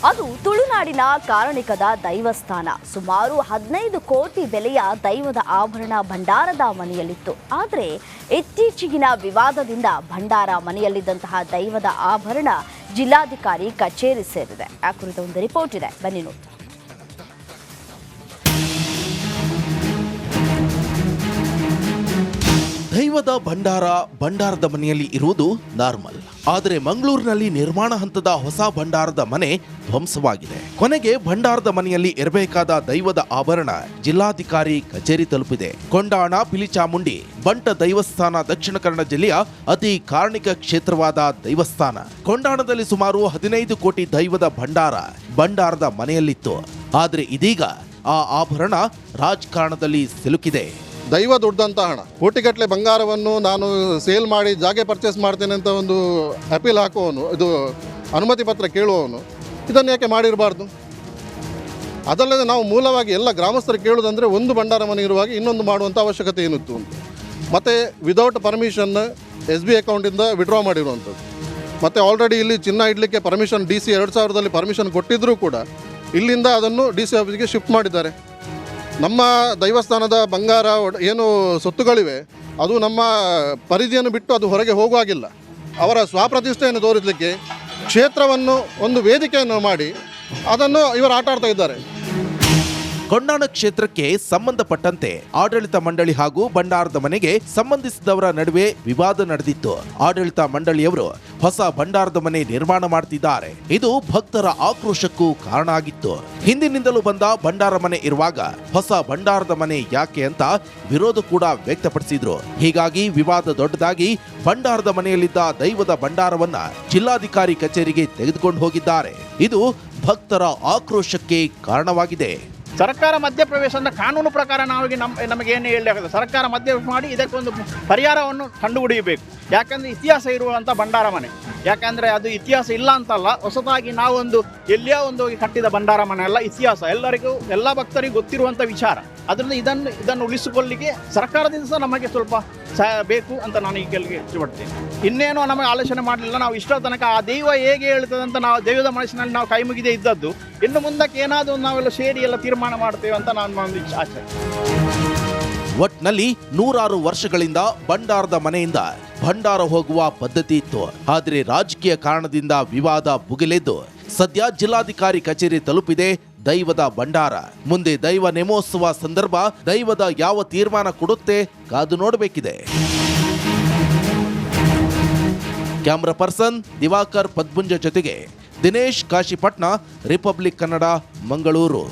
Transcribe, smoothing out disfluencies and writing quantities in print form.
ಅದು ತುಳುನಾಡಿನ ಕಾರಣಿಕದ ದೈವಸ್ಥಾನ. ಸುಮಾರು 15 ಕೋಟಿ ಬೆಲೆಯ ದೈವದ ಆಭರಣ ಭಂಡಾರದ ಮನೆಯಲ್ಲಿತ್ತು. ಆದರೆ ಇತ್ತೀಚೆಗಿನ ವಿವಾದದಿಂದ ಭಂಡಾರ ಮನೆಯಲ್ಲಿದ್ದಂತಹ ದೈವದ ಆಭರಣ ಜಿಲ್ಲಾಧಿಕಾರಿ ಕಚೇರಿ ಸೇರಿದೆ. ಆ ಕುರಿತ ಒಂದು ರಿಪೋರ್ಟ್ ಇದೆ, ಬನ್ನಿ ನೋಡಿ. ದೈವದ ಭಂಡಾರದ ಮನೆಯಲ್ಲಿ ಇರುವುದು ನಾರ್ಮಲ್. ಆದರೆ ಮಂಗಳೂರಿನಲ್ಲಿ ನಿರ್ಮಾಣ ಹಂತದ ಹೊಸ ಭಂಡಾರದ ಮನೆ ಧ್ವಂಸವಾಗಿದೆ. ಕೊನೆಗೆ ಭಂಡಾರದ ಮನೆಯಲ್ಲಿ ಇರಬೇಕಾದ ದೈವದ ಆಭರಣ ಜಿಲ್ಲಾಧಿಕಾರಿ ಕಚೇರಿ ತಲುಪಿದೆ. ಕೊಂಡಾಣ ಪಿಲಿಚಾಮುಂಡಿ ಬಂಟ ದೈವಸ್ಥಾನ ದಕ್ಷಿಣ ಕನ್ನಡ ಜಿಲ್ಲೆಯ ಅತಿ ಕಾರಣಿಕ ಕ್ಷೇತ್ರವಾದ ದೈವಸ್ಥಾನ. ಕೊಂಡಾಣದಲ್ಲಿ ಸುಮಾರು 15 ಕೋಟಿ ದೈವದ ಭಂಡಾರದ ಮನೆಯಲ್ಲಿತ್ತು. ಆದರೆ ಇದೀಗ ಆ ಆಭರಣ ರಾಜಕಾರಣದಲ್ಲಿ ಸಿಲುಕಿದೆ. ದೈವ ದುಡ್ದಂತ ಹಣ, ಕೋಟಿಗಟ್ಟಲೆ ಬಂಗಾರವನ್ನು ನಾನು ಸೇಲ್ ಮಾಡಿ ಜಾಗೆ ಪರ್ಚೇಸ್ ಮಾಡ್ತೇನೆ ಅಂತ ಒಂದು ಅಪೀಲ್ ಹಾಕುವವನು, ಇದು ಅನುಮತಿ ಪತ್ರ ಕೇಳುವವನು ಇದನ್ನು ಯಾಕೆ ಮಾಡಿರಬಾರ್ದು? ಅದಲ್ಲದೆ ನಾವು ಮೂಲವಾಗಿ ಎಲ್ಲ ಗ್ರಾಮಸ್ಥರು ಕೇಳೋದಂದರೆ ಒಂದು ಭಂಡಾರ ಮನೆ ಇರುವಾಗ ಇನ್ನೊಂದು ಮಾಡುವಂಥ ಅವಶ್ಯಕತೆ ಏನಿತ್ತು ಅಂತ. ಮತ್ತು ವಿದೌಟ್ ಪರ್ಮಿಷನ್ SB ಅಕೌಂಟಿಂದ ವಿಡ್ರಾ ಮಾಡಿರುವಂಥದ್ದು. ಮತ್ತು ಆಲ್ರೆಡಿ ಇಲ್ಲಿ ಚಿನ್ನ ಇಡಲಿಕ್ಕೆ ಪರ್ಮಿಷನ್ DC 2000ರಲ್ಲಿ ಪರ್ಮಿಷನ್ ಕೊಟ್ಟಿದ್ದರೂ ಕೂಡ ಇಲ್ಲಿಂದ ಅದನ್ನು DC ಆಫೀಸ್ಗೆ ಶಿಫ್ಟ್ ಮಾಡಿದ್ದಾರೆ. ನಮ್ಮ ದೈವಸ್ಥಾನದ ಬಂಗಾರ ಏನು ಸೊತ್ತುಗಳಿವೆ ಅದು ನಮ್ಮ ಪರಿಧಿಯನ್ನು ಬಿಟ್ಟು ಅದು ಹೊರಗೆ ಹೋಗುವಾಗಿಲ್ಲ. ಅವರ ಸ್ವಪ್ರತಿಷ್ಠೆಯನ್ನು ತೋರಿಸಲಿಕ್ಕೆ ಕ್ಷೇತ್ರವನ್ನು ಒಂದು ವೇದಿಕೆಯನ್ನು ಮಾಡಿ ಅದನ್ನು ಇವರು ಆಟ ಆಡ್ತಾ ಇದ್ದಾರೆ. ಕೊಂಡಾಣ ಕ್ಷೇತ್ರಕ್ಕೆ ಸಂಬಂಧಪಟ್ಟಂತೆ ಆಡಳಿತ ಮಂಡಳಿ ಹಾಗೂ ಭಂಡಾರದ ಮನೆಗೆ ಸಂಬಂಧಿಸಿದವರ ನಡುವೆ ವಿವಾದ ನಡೆದಿತ್ತು. ಆಡಳಿತ ಮಂಡಳಿಯವರು ಹೊಸ ಭಂಡಾರದ ಮನೆ ನಿರ್ಮಾಣ ಮಾಡ್ತಿದ್ದಾರೆ. ಇದು ಭಕ್ತರ ಆಕ್ರೋಶಕ್ಕೂ ಕಾರಣ ಆಗಿತ್ತು. ಹಿಂದಿನಿಂದಲೂ ಬಂದ ಭಂಡಾರ ಮನೆ ಇರುವಾಗ ಹೊಸ ಭಂಡಾರದ ಮನೆ ಯಾಕೆ ಅಂತ ವಿರೋಧ ಕೂಡ ವ್ಯಕ್ತಪಡಿಸಿದ್ರು. ಹೀಗಾಗಿ ವಿವಾದ ದೊಡ್ಡದಾಗಿ ಭಂಡಾರದ ಮನೆಯಲ್ಲಿದ್ದ ದೈವದ ಭಂಡಾರವನ್ನ ಜಿಲ್ಲಾಧಿಕಾರಿ ಕಚೇರಿಗೆ ತೆಗೆದುಕೊಂಡು ಹೋಗಿದ್ದಾರೆ. ಇದು ಭಕ್ತರ ಆಕ್ರೋಶಕ್ಕೆ ಕಾರಣವಾಗಿದೆ. ಸರ್ಕಾರ ಮಧ್ಯಪ್ರವೇಶ ಅಂತ ಕಾನೂನು ಪ್ರಕಾರ ನಮಗೆ ಏನು ಹೇಳಲಾಗುತ್ತೆ, ಸರ್ಕಾರ ಮಧ್ಯಪ್ರವೇಶ ಮಾಡಿ ಇದಕ್ಕೊಂದು ಪರಿಹಾರವನ್ನು ಕಂಡುಹಿಡಿಯಬೇಕು. ಯಾಕಂದರೆ ಇತಿಹಾಸ ಇರುವಂಥ ಭಂಡಾರ ಮನೆ, ಯಾಕಂದರೆ ಅದು ಇತಿಹಾಸ ಇಲ್ಲ ಅಂತಲ್ಲ, ಹೊಸದಾಗಿ ನಾವೊಂದು ಎಲ್ಲಿಯೋ ಒಂದು ಕಟ್ಟಿದ ಭಂಡಾರ ಮನೆ ಅಲ್ಲ, ಇತಿಹಾಸ ಎಲ್ಲರಿಗೂ ಎಲ್ಲ ಭಕ್ತರಿಗೂ ಗೊತ್ತಿರುವಂಥ ವಿಚಾರ. ಅದರಿಂದ ಇದನ್ನು ಉಳಿಸಿಕೊಳ್ಳಿಕ್ಕೆ ಸರ್ಕಾರದಿಂದ ಸಹ ನಮಗೆ ಸ್ವಲ್ಪ ಸಹಾಯ ಬೇಕು ಅಂತ ನಾನು ಈ ಕೆಳಗೆ ಇಷ್ಟಪಡ್ತೇನೆ. ಇನ್ನೇನೋ ನಮಗೆ ಆಲೋಚನೆ ಮಾಡಲಿಲ್ಲ. ನಾವು ಇಷ್ಟೋ ತನಕ ಆ ದೈವ ಹೇಗೆ ಹೇಳ್ತದೆ ಅಂತ ನಾವು ದೈವದ ಮನಸ್ಸಿನಲ್ಲಿ ನಾವು ಕೈ ಮುಗಿದೆ ಇದ್ದದ್ದು. ಇನ್ನು ಮುಂದಕ್ಕೆ ಏನಾದರೂ ನಾವೆಲ್ಲ ಸೇರಿ ಎಲ್ಲ ತೀರ್ಮಾನ ಮಾಡ್ತೇವೆ ಅಂತ ನಾನು ಒಂದು ಆಸೆ. ಒಟ್ನಲ್ಲಿ 100 ವರ್ಷಗಳಿಂದ ಭಂಡಾರದ ಮನೆಯಿಂದ ಭಂಡಾರ ಹೋಗುವ ಪದ್ಧತಿ ಇತ್ತು. ಆದರೆ ರಾಜಕೀಯ ಕಾರಣದಿಂದ ವಿವಾದ ಭುಗಿಲೆದ್ದು ಸದ್ಯ ಜಿಲ್ಲಾಧಿಕಾರಿ ಕಚೇರಿ ತಲುಪಿದೆ ದೈವದ ಭಂಡಾರ. ಮುಂದೆ ದೈವ ನೇಮೋತ್ಸವ ಸಂದರ್ಭ ದೈವದ ಯಾವ ತೀರ್ಮಾನ ಕೊಡುತ್ತೆ ಕಾದು ನೋಡಬೇಕಿದೆ. ಕ್ಯಾಮರಾ ಪರ್ಸನ್ ದಿವಾಕರ್ ಪದ್ಮುಂಜ ಜೊತೆಗೆ ದಿನೇಶ್ ಕಾಶಿಪಟ್ನ, ರಿಪಬ್ಲಿಕ್ ಕನ್ನಡ, ಮಂಗಳೂರು.